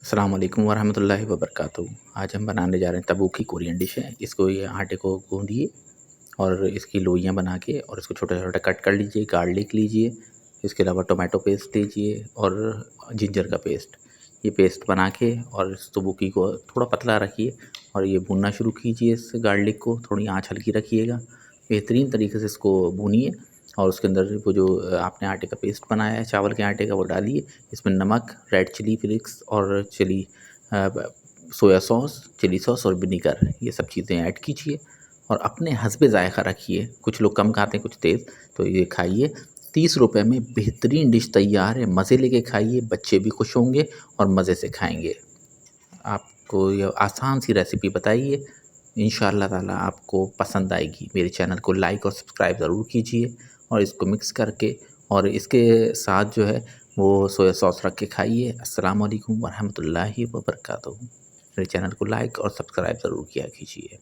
अस्सलाम वालेकुम वरहमतुल्लाहि वबरकातुहू। आज हम बनाने जा रहे हैं तबूकी कोरियन डिश है। इसको ये आटे को गूँधिए और इसकी लोइयाँ बना के और इसको छोटा-छोटा कट कर लीजिए। गार्लिक लीजिए, इसके अलावा टोमेटो पेस्ट लीजिए और जिंजर का पेस्ट। ये पेस्ट बना के और इस तबूकी को थोड़ा पतला रखिए और ये भूनना शुरू कीजिए। इस गार्लिक को थोड़ी आँच हल्की रखिएगा। बेहतरीन तरीके से इसको भूनिए और उसके अंदर वो जो आपने आटे का पेस्ट बनाया है चावल के आटे का, वो डालिए। इसमें नमक, रेड चिली फ्लेक्स और सोया सॉस, चिली सॉस और विनेगर, ये सब चीज़ें ऐड कीजिए और अपने हस्बे ज़ायक़ा रखिए। कुछ लोग कम खाते हैं, कुछ तेज़, तो ये खाइए। 30 रुपए में बेहतरीन डिश तैयार है। मज़े लेके खाइए, बच्चे भी खुश होंगे और मज़े से खाएँगे। आपको ये आसान सी रेसिपी बताइए, इंशाअल्लाह ताला आपको पसंद आएगी। मेरे चैनल को लाइक और सब्सक्राइब ज़रूर कीजिए और इसको मिक्स करके और इसके साथ जो है वो सोया सॉस रख के खाइए। अस्सलाम वालेकुम वरहमतुल्लाहि वबरकातुहू। मेरे चैनल को लाइक और सब्सक्राइब ज़रूर किया कीजिए।